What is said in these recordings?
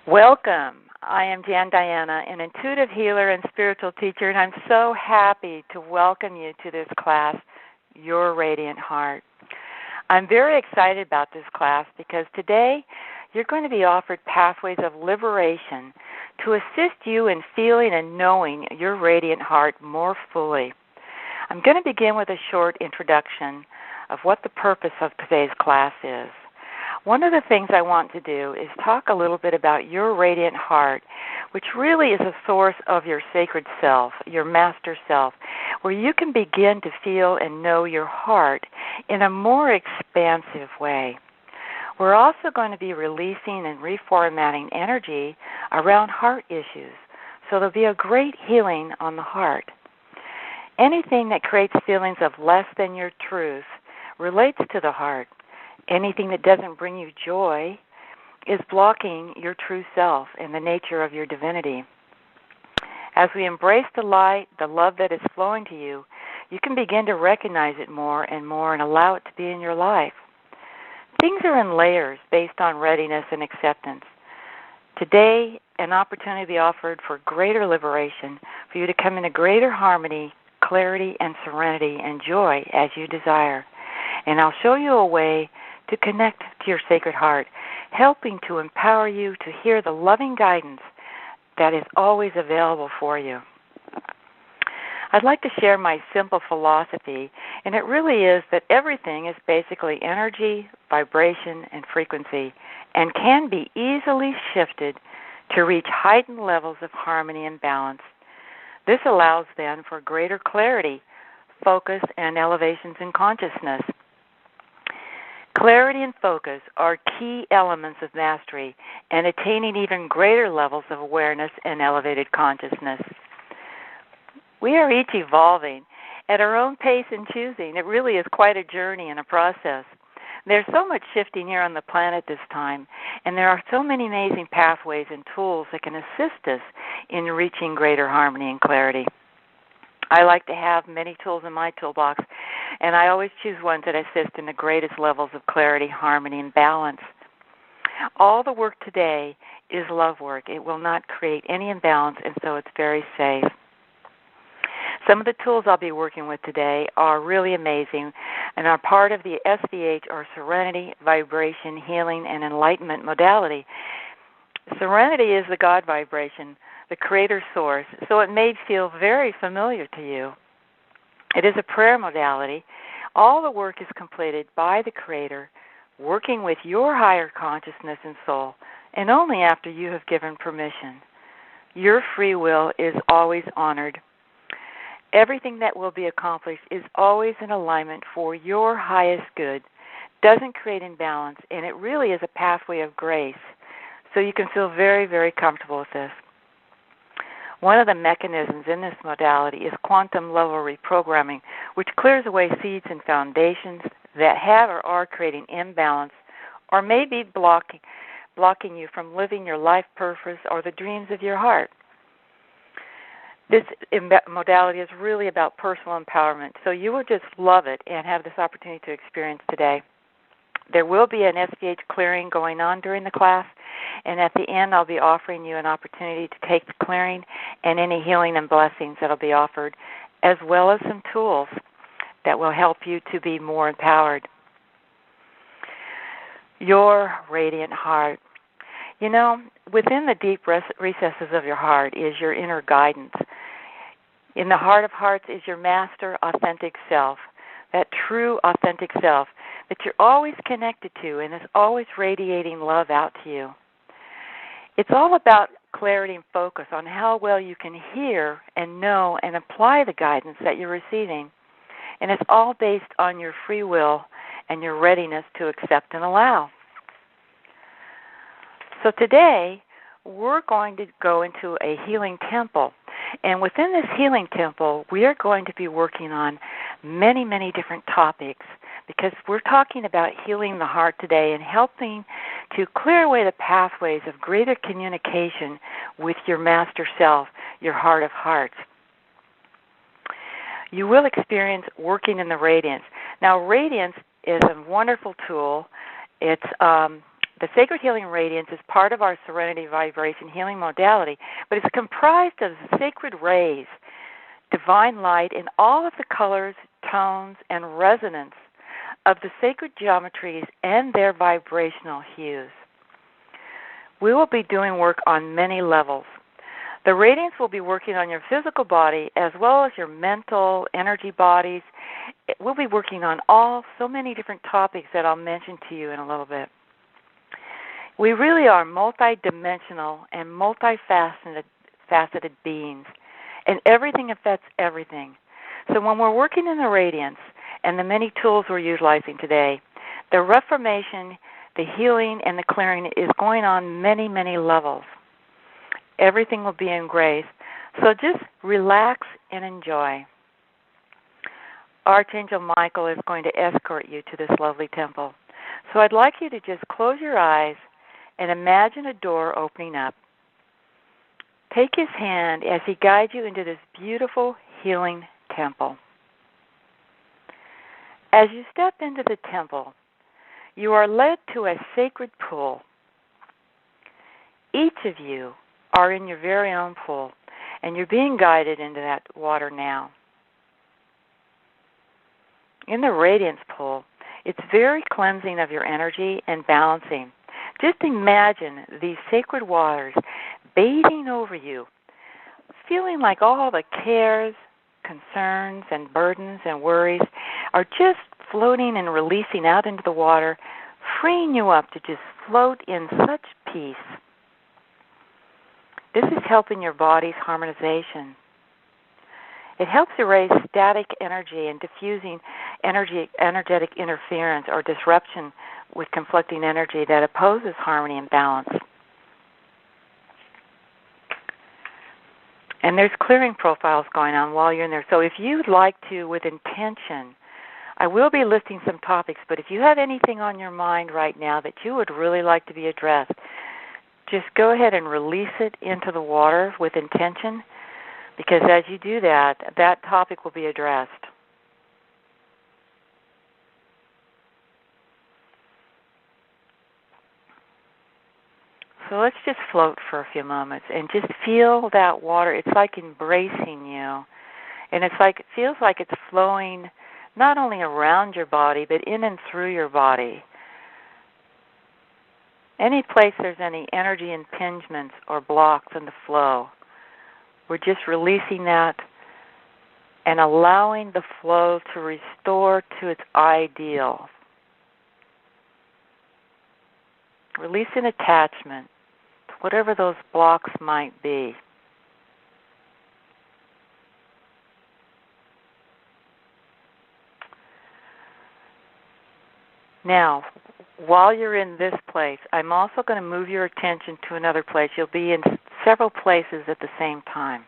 Welcome. I am Jan Diana, an intuitive healer and spiritual teacher, and I'm so happy to welcome you to this class, Your Radiant Heart. I'm very excited about this class because today you're going to be offered pathways of liberation to assist you in feeling and knowing your radiant heart more fully. I'm going to begin with a short introduction of what the purpose of today's class is. One of the things I want to do is talk a little bit about your radiant heart, which really is a source of your sacred self, your master self, where you can begin to feel and know your heart in a more expansive way. We're also going to be releasing and reformatting energy around heart issues, so there'll be a great healing on the heart. Anything that creates feelings of less than your truth relates to the heart. Anything that doesn't bring you joy is blocking your true self and the nature of your divinity. As we embrace the light, the love that is flowing to you, you can begin to recognize it more and allow it to be in your life. Things are in layers based on readiness and acceptance. Today, an opportunity will be offered for greater liberation, for you to come into greater harmony, clarity, and serenity and joy as you desire. And I'll show you a way to connect to your sacred heart, helping to empower you to hear the loving guidance that is always available for you. I'd like to share my simple philosophy, and it really is that everything is basically energy, vibration, and frequency, and can be easily shifted to reach heightened levels of harmony and balance. This allows then for greater clarity, focus, and elevations in consciousness. Clarity and focus are key elements of mastery and attaining even greater levels of awareness and elevated consciousness. We are each evolving at our own pace and choosing. It really is quite a journey and a process. There's so much shifting here on the planet this time, and there are so many amazing pathways and tools that can assist us in reaching greater harmony and clarity. I like to have many tools in my toolbox, and I always choose ones that assist in the greatest levels of clarity, harmony, and balance. All the work today is love work. It will not create any imbalance, and so it's very safe. Some of the tools I'll be working with today are really amazing and are part of the SVH, or Serenity, Vibration, Healing, and Enlightenment modality. Serenity is the God vibration, the creator source, so it may feel very familiar to you. It is a prayer modality. All the work is completed by the creator, working with your higher consciousness and soul, and only after you have given permission. Your free will is always honored. Everything that will be accomplished is always in alignment for your highest good, doesn't create imbalance, and it really is a pathway of grace. So you can feel very, very comfortable with this. One of the mechanisms in this modality is quantum level reprogramming, which clears away seeds and foundations that have or are creating imbalance or may be blocking you from living your life purpose or the dreams of your heart. This modality is really about personal empowerment, so you will just love it and have this opportunity to experience today. There will be an SVH clearing going on during the class, and at the end I'll be offering you an opportunity to take the clearing and any healing and blessings that will be offered, as well as some tools that will help you to be more empowered. Your radiant heart. You know, within the deep recesses of your heart is your inner guidance. In the heart of hearts is your master authentic self, that true authentic self that you're always connected to and is always radiating love out to you. It's all about clarity and focus on how well you can hear and know and apply the guidance that you're receiving. And it's all based on your free will and your readiness to accept and allow. So today, we're going to go into a healing temple. And within this healing temple, we are going to be working on many, many different topics, because we're talking about healing the heart today and helping to clear away the pathways of greater communication with your master self, your heart of hearts. You will experience working in the radiance. Now, radiance is a wonderful tool. It's The sacred healing radiance is part of our serenity vibration healing modality, but it's comprised of sacred rays, divine light in all of the colors, tones, and resonance of the sacred geometries and their vibrational hues. We will be doing work on many levels. The radiance will be working on your physical body as well as your mental, energy bodies. We'll be working on so many different topics that I'll mention to you in a little bit. We really are multidimensional and multifaceted beings, and everything affects everything. So when we're working in the radiance and the many tools we're utilizing today, the reformation, the healing, and the clearing is going on many, many levels. Everything will be in grace. So just relax and enjoy. Archangel Michael is going to escort you to this lovely temple. So I'd like you to just close your eyes and imagine a door opening up. Take his hand as he guides you into this beautiful healing temple. As you step into the temple, you are led to a sacred pool. Each of you are in your very own pool, and you're being guided into that water now. In the radiance pool, it's very cleansing of your energy and balancing. Just imagine these sacred waters bathing over you, feeling like all the cares, concerns, and burdens and worries are just floating and releasing out into the water, freeing you up to just float in such peace. This is helping your body's harmonization. It helps erase static energy and diffusing energetic interference or disruption with conflicting energy that opposes harmony and balance. And there's clearing profiles going on while you're in there. So if you'd like to, with intention, I will be listing some topics, but if you have anything on your mind right now that you would really like to be addressed, just go ahead and release it into the water with intention, because as you do that, that topic will be addressed. So let's just float for a few moments and just feel that water. It's like embracing you, and it feels like it's flowing not only around your body, but in and through your body. Any place there's any energy impingements or blocks in the flow, we're just releasing that and allowing the flow to restore to its ideal. Releasing attachment to whatever those blocks might be. Now, while you're in this place, I'm also going to move your attention to another place. You'll be in several places at the same time.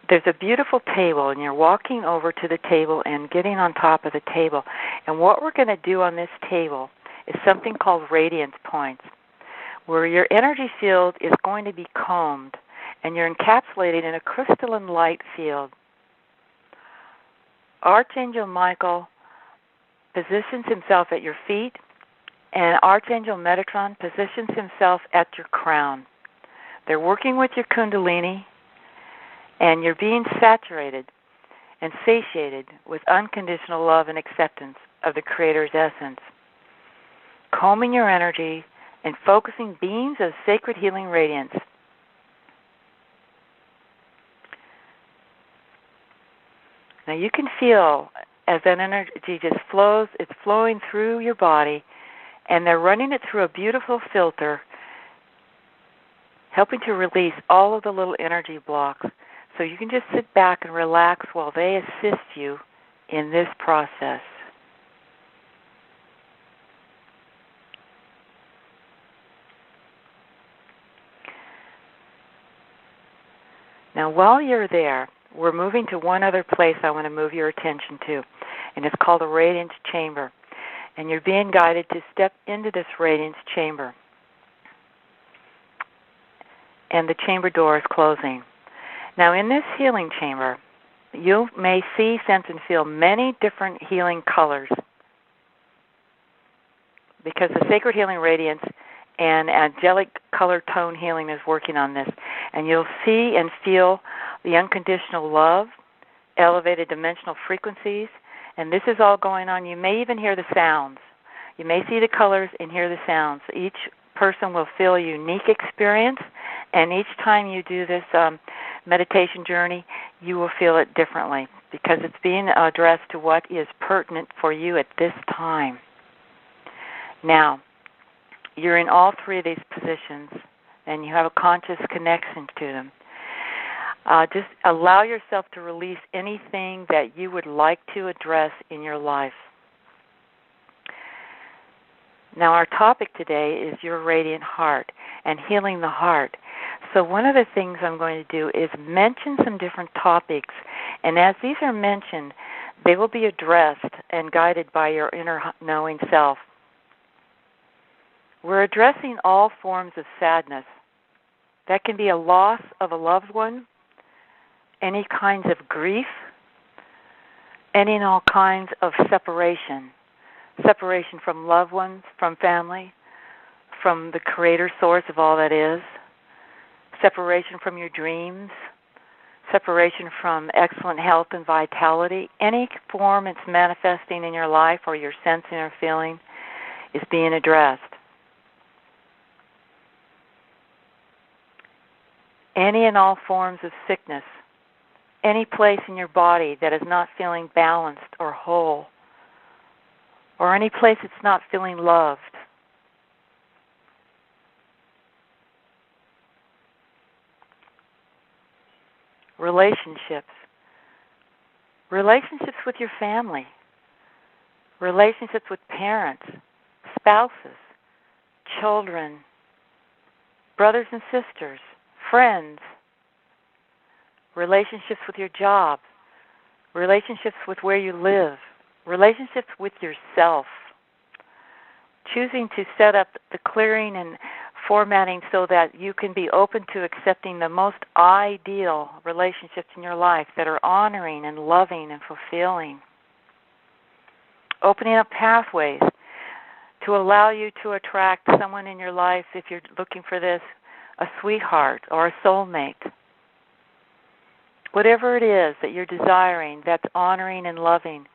There's a beautiful table, and you're walking over to the table and getting on top of the table. And what we're going to do on this table is something called radiance points, where your energy field is going to be combed, and you're encapsulated in a crystalline light field. Archangel Michael positions himself at your feet, and Archangel Metatron positions himself at your crown. They're working with your Kundalini, and you're being saturated and satiated with unconditional love and acceptance of the Creator's essence. Combing your energy and focusing beams of sacred healing radiance. Now you can feel as that energy just flows, it's flowing through your body, and they're running it through a beautiful filter, helping to release all of the little energy blocks. So you can just sit back and relax while they assist you in this process. Now while you're there, we're moving to one other place I want to move your attention to, and it's called a radiance chamber. And you're being guided to step into this radiance chamber. And the chamber door is closing. Now in this healing chamber, you may see, sense, and feel many different healing colors because the sacred healing radiance and angelic color tone healing is working on this. And you'll see and feel the unconditional love, elevated dimensional frequencies, and this is all going on. You may even hear the sounds. You may see the colors and hear the sounds. Each person will feel a unique experience, and each time you do this meditation journey, you will feel it differently because it's being addressed to what is pertinent for you at this time. Now, you're in all three of these positions, and you have a conscious connection to them. Just allow yourself to release anything that you would like to address in your life. Now, our topic today is your radiant heart and healing the heart. So one of the things I'm going to do is mention some different topics, and as these are mentioned, they will be addressed and guided by your inner knowing self. We're addressing all forms of sadness. That can be a loss of a loved one, any kinds of grief, any and all kinds of separation. Separation from loved ones, from family, from the creator source of all that is. Separation from your dreams. Separation from excellent health and vitality. Any form it's manifesting in your life or you're sensing or feeling is being addressed. Any and all forms of sickness. Any place in your body that is not feeling balanced or whole, or any place it's not feeling loved. Relationships. Relationships with your family. Relationships with parents, spouses, children, brothers and sisters, friends. Relationships with your job. Relationships with where you live. Relationships with yourself. Choosing to set up the clearing and formatting so that you can be open to accepting the most ideal relationships in your life that are honoring and loving and fulfilling. Opening up pathways to allow you to attract someone in your life, if you're looking for this, a sweetheart or a soulmate. Whatever it is that you're desiring that's honoring and loving,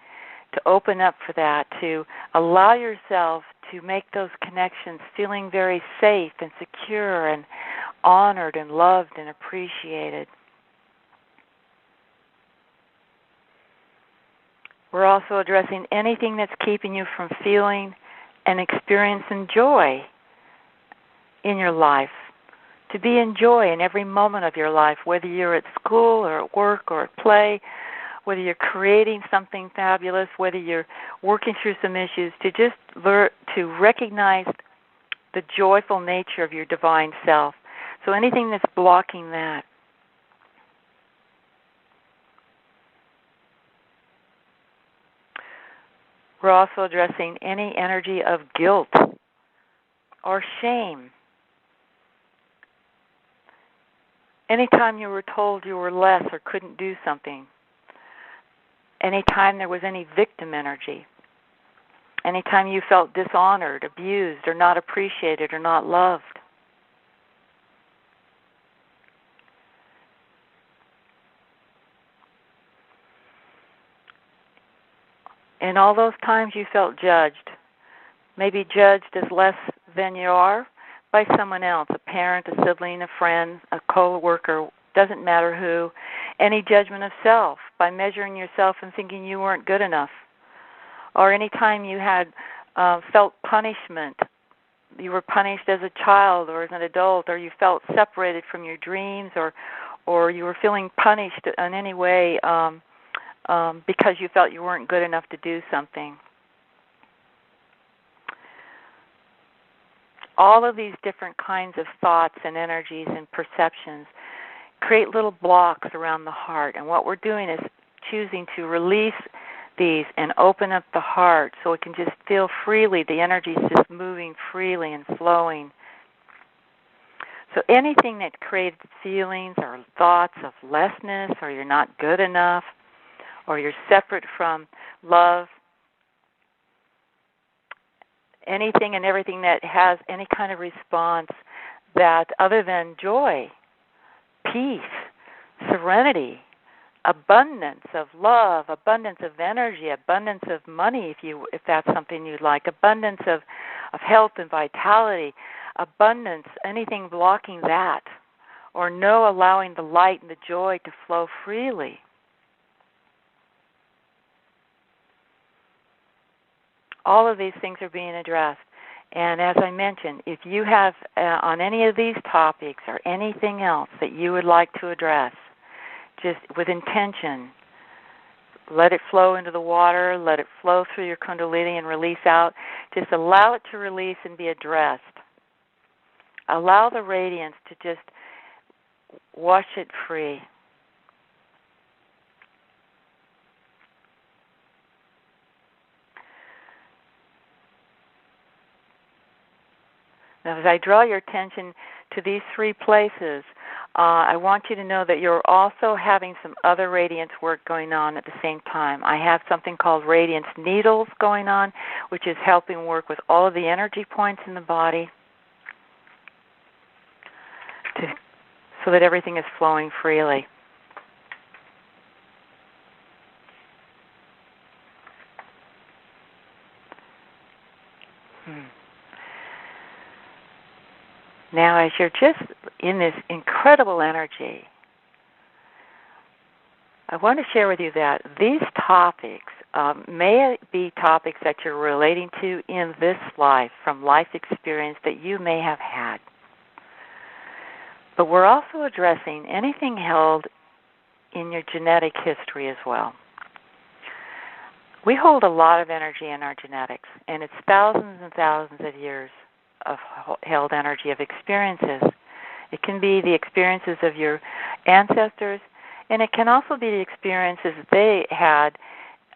to open up for that, to allow yourself to make those connections feeling very safe and secure and honored and loved and appreciated. We're also addressing anything that's keeping you from feeling and experiencing joy in your life. To be in joy in every moment of your life, whether you're at school or at work or at play, whether you're creating something fabulous, whether you're working through some issues, to just learn to recognize the joyful nature of your divine self. So anything that's blocking that. We're also addressing any energy of guilt or shame. Anytime you were told you were less or couldn't do something. Anytime there was any victim energy. Anytime you felt dishonored, abused, or not appreciated, or not loved. And all those times you felt judged, maybe judged as less than you are by someone else, a parent, a sibling, a friend, a co-worker, doesn't matter who, any judgment of self by measuring yourself and thinking you weren't good enough. Or any time you had felt punishment, you were punished as a child or as an adult, or you felt separated from your dreams, or you were feeling punished in any way because you felt you weren't good enough to do something. All of these different kinds of thoughts and energies and perceptions create little blocks around the heart. And what we're doing is choosing to release these and open up the heart so it can just feel freely. The energy is just moving freely and flowing. So anything that creates feelings or thoughts of lessness, or you're not good enough, or you're separate from love, anything and everything that has any kind of response that other than joy, peace, serenity, abundance of love, abundance of energy, abundance of money if that's something you'd like, abundance of health and vitality, abundance, anything blocking that, or no allowing the light and the joy to flow freely. All of these things are being addressed. And as I mentioned, if you have on any of these topics or anything else that you would like to address, just with intention, let it flow into the water, let it flow through your kundalini and release out. Just allow it to release and be addressed. Allow the radiance to just wash it free. Now, as I draw your attention to these three places, I want you to know that you're also having some other radiance work going on at the same time. I have something called radiance needles going on, which is helping work with all of the energy points in the body so that everything is flowing freely. Now, as you're just in this incredible energy, I want to share with you that these topics may be topics that you're relating to in this life, from life experience that you may have had. But we're also addressing anything held in your genetic history as well. We hold a lot of energy in our genetics, and it's thousands and thousands of years of held energy, of experiences. It can be the experiences of your ancestors, and it can also be the experiences they had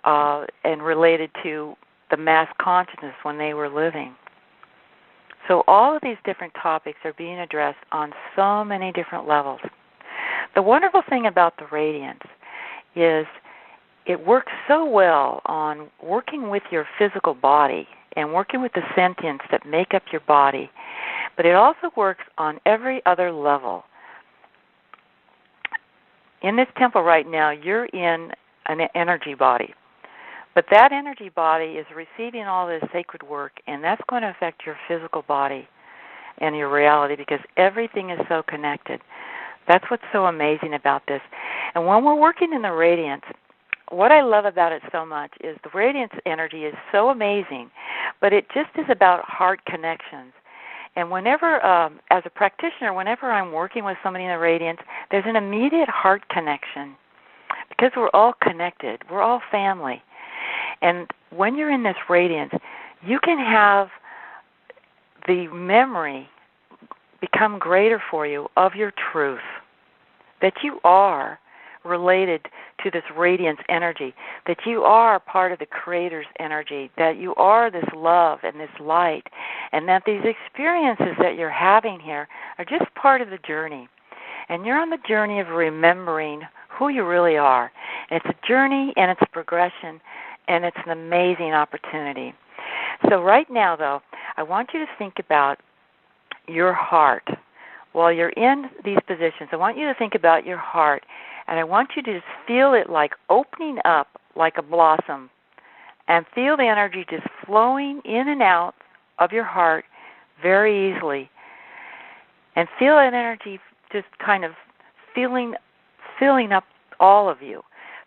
and related to the mass consciousness when they were living. So all of these different topics are being addressed on so many different levels. The wonderful thing about the radiance is it works so well on working with your physical body and working with the sentience that make up your body, but it also works on every other level. In this temple right now, you're in an energy body, but that energy body is receiving all this sacred work, and that's going to affect your physical body and your reality because everything is so connected. That's what's so amazing about this. And when we're working in the radiance, what I love about it so much is the radiance energy is so amazing, but it just is about heart connections. And whenever, as a practitioner, whenever I'm working with somebody in the radiance, there's an immediate heart connection because we're all connected. We're all family. And when you're in this radiance, you can have the memory become greater for you of your truth, that you are related to this radiance energy, that you are part of the Creator's energy, that you are this love and this light, and that these experiences that you're having here are just part of the journey. And you're on the journey of remembering who you really are. And it's a journey and it's a progression, and it's an amazing opportunity. So right now, though, I want you to think about your heart. While you're in these positions, I want you to think about your heart, and I want you to just feel it like opening up like a blossom, and feel the energy just flowing in and out of your heart very easily, and feel that energy just kind of filling up all of you.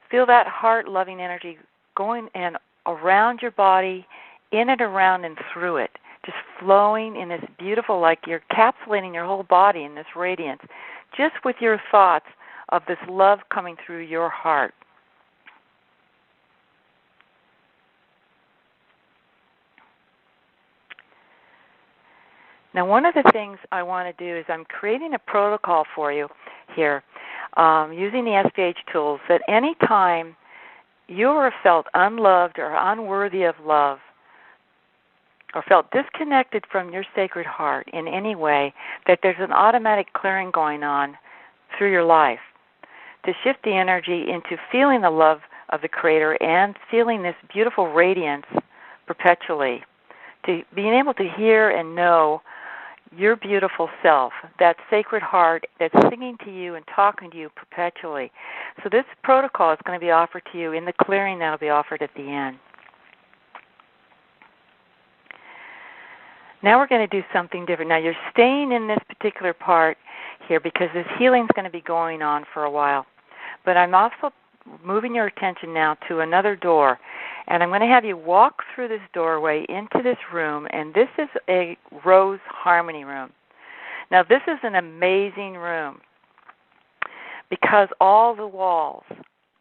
Feel that heart-loving energy going and around your body, in and around and through it, just flowing in this beautiful, like you're encapsulating your whole body in this radiance, just with your thoughts of this love coming through your heart. Now, one of the things I want to do is I'm creating a protocol for you here using the SPH tools that any time you are felt unloved or unworthy of love, or felt disconnected from your sacred heart in any way, that there's an automatic clearing going on through your life to shift the energy into feeling the love of the Creator and feeling this beautiful radiance perpetually, to being able to hear and know your beautiful self, that sacred heart that's singing to you and talking to you perpetually. So this protocol is going to be offered to you in the clearing that will be offered at the end. Now we're going to do something different. Now you're staying in this particular part here because this healing is going to be going on for a while. But I'm also moving your attention now to another door. And I'm going to have you walk through this doorway into this room, and this is a rose harmony room. Now this is an amazing room because all the walls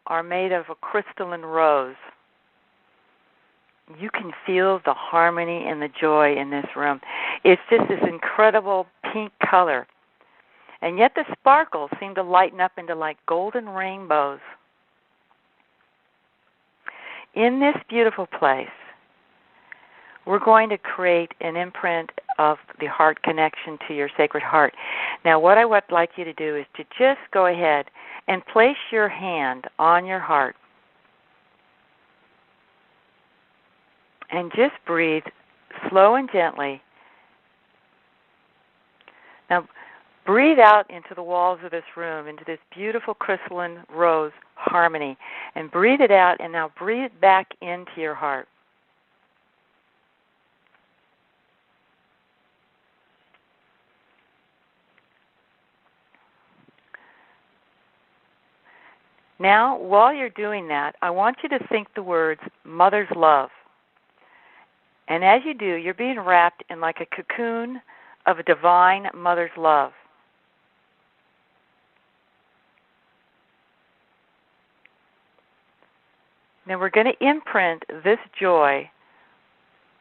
are made of a crystalline rose. You can feel the harmony and the joy in this room. It's just this incredible pink color. And yet the sparkles seem to lighten up into like golden rainbows. In this beautiful place, we're going to create an imprint of the heart connection to your sacred heart. Now, what I would like you to do is to just go ahead and place your hand on your heart and just breathe slow and gently. Now, breathe out into the walls of this room, into this beautiful crystalline rose harmony, and breathe it out, and now breathe back into your heart. Now, while you're doing that, I want you to think the words mother's love. And as you do, you're being wrapped in like a cocoon of a divine mother's love. Now we're going to imprint this joy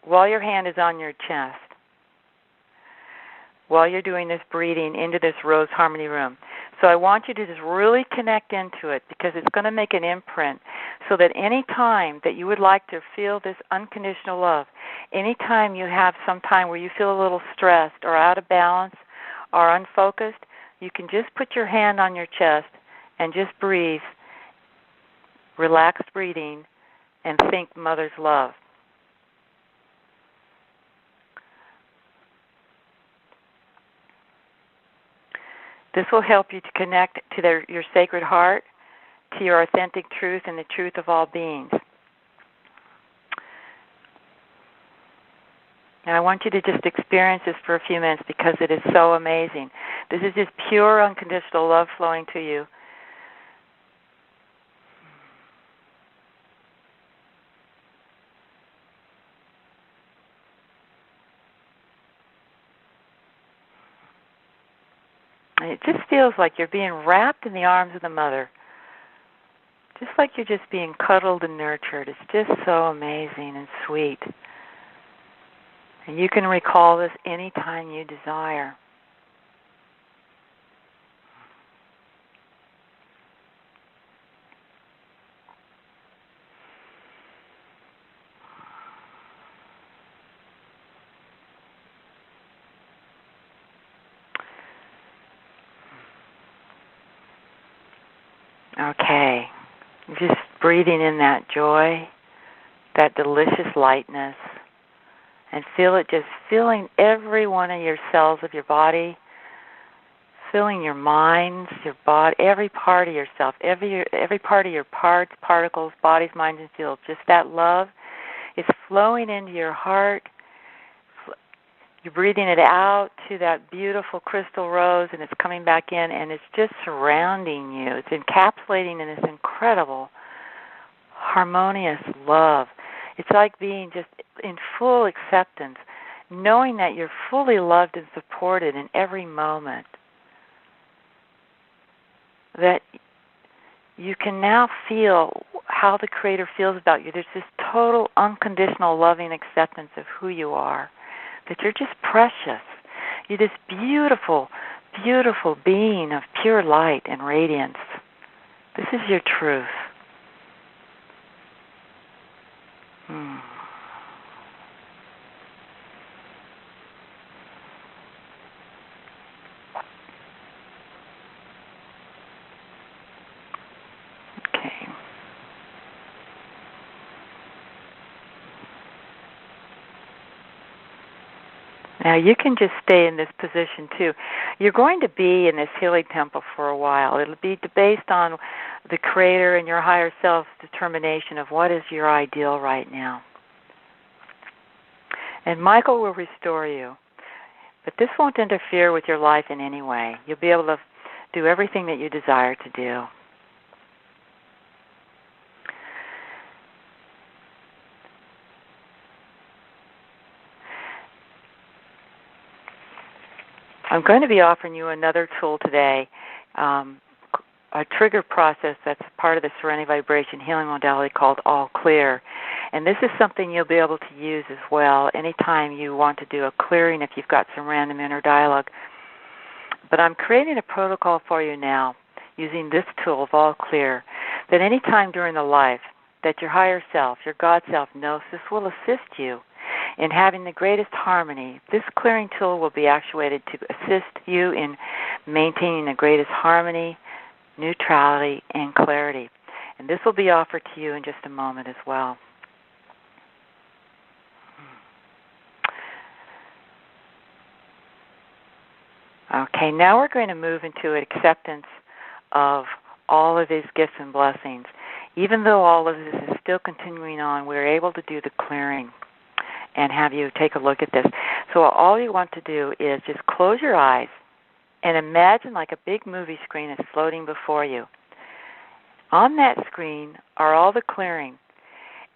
while your hand is on your chest, while you're doing this breathing into this rose harmony room. So I want you to just really connect into it because it's going to make an imprint so that any time that you would like to feel this unconditional love, any time you have some time where you feel a little stressed or out of balance or unfocused, you can just put your hand on your chest and just breathe, relaxed breathing, and think mother's love. This will help you to connect to your sacred heart, to your authentic truth and the truth of all beings. And I want you to just experience this for a few minutes because it is so amazing. This is just pure unconditional love flowing to you. And it just feels like you're being wrapped in the arms of the mother. Just like you're just being cuddled and nurtured. It's just so amazing and sweet. And you can recall this anytime you desire. Okay. Just breathing in that joy, that delicious lightness, and feel it just filling every one of your cells of your body, filling your minds, your body, every part of yourself, every part of your parts, particles, bodies, minds, and fields. Just that love is flowing into your heart. You're breathing it out to that beautiful crystal rose, and it's coming back in, and it's just surrounding you. It's encapsulating in this incredible, harmonious love. It's like being just in full acceptance, knowing that you're fully loved and supported in every moment. That you can now feel how the Creator feels about you. There's this total, unconditional, loving acceptance of who you are. That you're just precious. You're this beautiful, beautiful being of pure light and radiance. This is your truth. Okay. Now you can just stay in this position too. You're going to be in this healing temple for a while. It'll be based on the Creator and your higher self's determination of what is your ideal right now. And Michael will restore you. But this won't interfere with your life in any way. You'll be able to do everything that you desire to do. I'm going to be offering you another tool today, a trigger process that's part of the Serenity Vibration healing modality called All Clear. And this is something you'll be able to use as well anytime you want to do a clearing if you've got some random inner dialogue. But I'm creating a protocol for you now using this tool of All Clear that any time during the life that your higher self, your God self knows this will assist you in having the greatest harmony. This clearing tool will be actuated to assist you in maintaining the greatest harmony, neutrality, and clarity. And this will be offered to you in just a moment as well. Okay, now we're going to move into acceptance of all of these gifts and blessings. Even though all of this is still continuing on, we're able to do the clearing and have you take a look at this. So all you want to do is just close your eyes and imagine like a big movie screen is floating before you. On that screen are all the clearing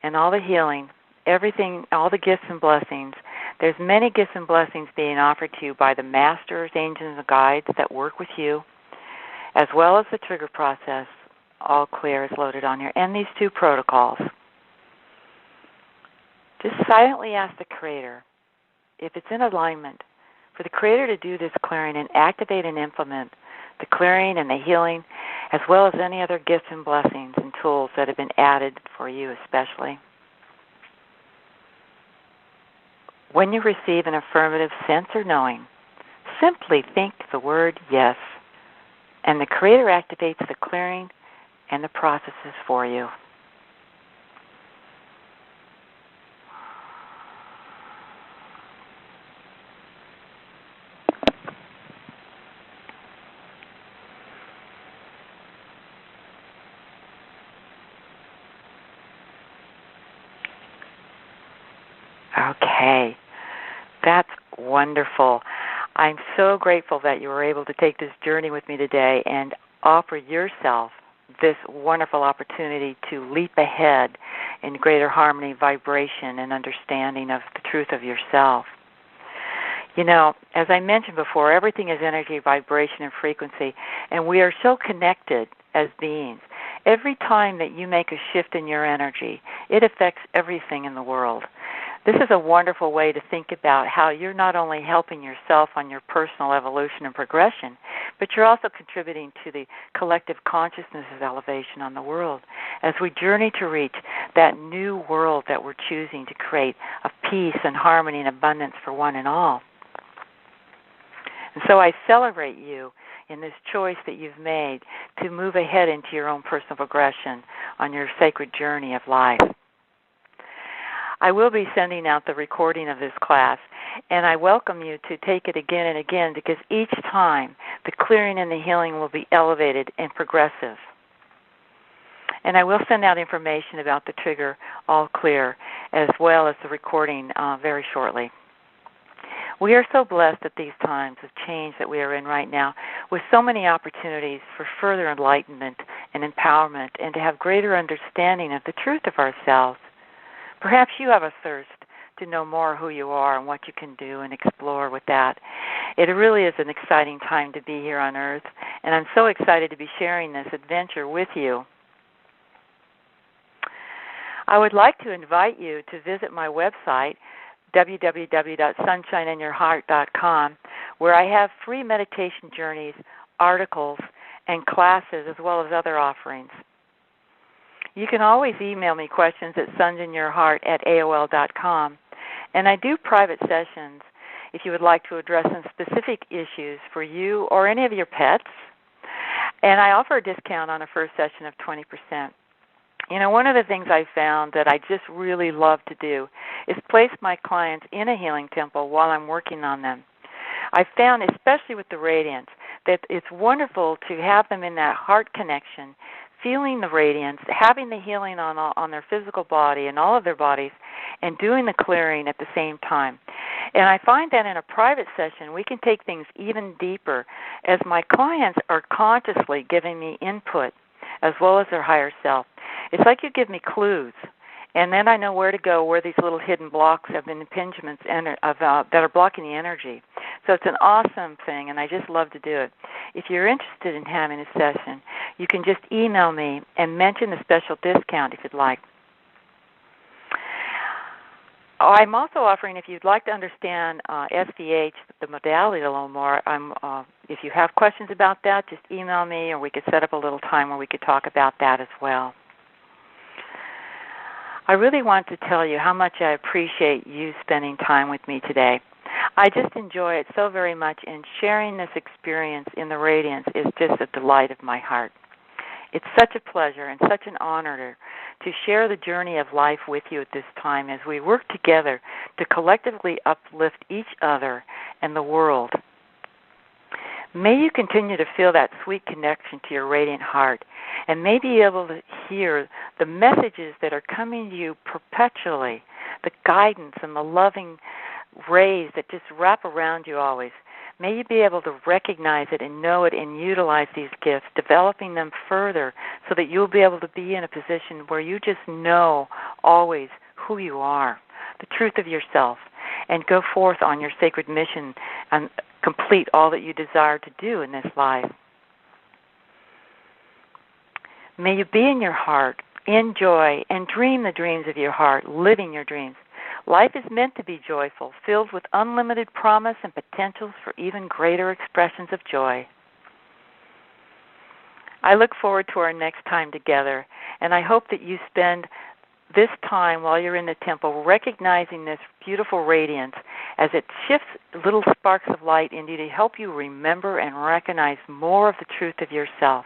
and all the healing, everything, all the gifts and blessings. There's many gifts and blessings being offered to you by the masters, angels, and guides that work with you, as well as the trigger process. All Clear is loaded on here, and these two protocols. Just silently ask the Creator, if it's in alignment, for the Creator to do this clearing and activate and implement the clearing and the healing, as well as any other gifts and blessings and tools that have been added for you especially. When you receive an affirmative sense or knowing, simply think the word yes, and the Creator activates the clearing and the processes for you. Okay, that's wonderful. I'm so grateful that you were able to take this journey with me today and offer yourself this wonderful opportunity to leap ahead in greater harmony, vibration, and understanding of the truth of yourself. You know, as I mentioned before, everything is energy, vibration, and frequency, and we are so connected as beings. Every time that you make a shift in your energy, it affects everything in the world. This is a wonderful way to think about how you're not only helping yourself on your personal evolution and progression, but you're also contributing to the collective consciousness's elevation on the world as we journey to reach that new world that we're choosing to create of peace and harmony and abundance for one and all. And so I celebrate you in this choice that you've made to move ahead into your own personal progression on your sacred journey of life. I will be sending out the recording of this class, and I welcome you to take it again and again because each time the clearing and the healing will be elevated and progressive. And I will send out information about the trigger All Clear as well as the recording very shortly. We are so blessed at these times of change that we are in right now with so many opportunities for further enlightenment and empowerment and to have greater understanding of the truth of ourselves. Perhaps you have a thirst to know more who you are and what you can do and explore with that. It really is an exciting time to be here on Earth, and I'm so excited to be sharing this adventure with you. I would like to invite you to visit my website, www.sunshineinyourheart.com, where I have free meditation journeys, articles, and classes, as well as other offerings. You can always email me questions at sunsinyourheart@aol.com, and I do private sessions if you would like to address some specific issues for you or any of your pets, and I offer a discount on a first session of 20%. You know, one of the things I found that I just really love to do is place my clients in a healing temple while I'm working on them. I found, especially with the radiance, that it's wonderful to have them in that heart connection, feeling the radiance, having the healing on their physical body and all of their bodies, and doing the clearing at the same time. And I find that in a private session, we can take things even deeper as my clients are consciously giving me input as well as their higher self. It's like you give me clues, and then I know where to go, where these little hidden blocks of impingements that are blocking the energy. So it's an awesome thing, and I just love to do it. If you're interested in having a session, you can just email me and mention the special discount if you'd like. I'm also offering, if you'd like to understand SVH, the modality a little more, if you have questions about that, just email me, or we could set up a little time where we could talk about that as well. I really want to tell you how much I appreciate you spending time with me today. I just enjoy it so very much, and sharing this experience in the radiance is just a delight of my heart. It's such a pleasure and such an honor to share the journey of life with you at this time as we work together to collectively uplift each other and the world. May you continue to feel that sweet connection to your radiant heart, and may be able to hear the messages that are coming to you perpetually, the guidance and the loving rays that just wrap around you always. May you be able to recognize it and know it and utilize these gifts, developing them further so that you'll be able to be in a position where you just know always who you are, the truth of yourself, and go forth on your sacred mission and complete all that you desire to do in this life. May you be in your heart, enjoy, and dream the dreams of your heart, living your dreams. Life is meant to be joyful, filled with unlimited promise and potentials for even greater expressions of joy. I look forward to our next time together, and I hope that you spend this time while you're in the temple recognizing this beautiful radiance as it shifts little sparks of light in you to help you remember and recognize more of the truth of yourself.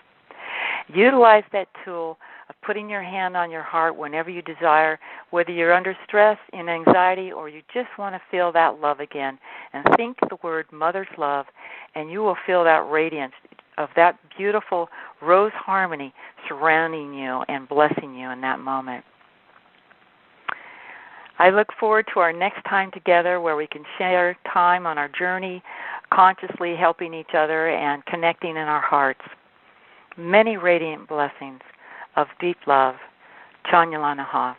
Utilize that tool of putting your hand on your heart whenever you desire, whether you're under stress, in anxiety, or you just want to feel that love again. And think the word Mother's Love, and you will feel that radiance of that beautiful rose harmony surrounding you and blessing you in that moment. I look forward to our next time together where we can share time on our journey, consciously helping each other and connecting in our hearts. Many radiant blessings of deep love. Chanyalanaha.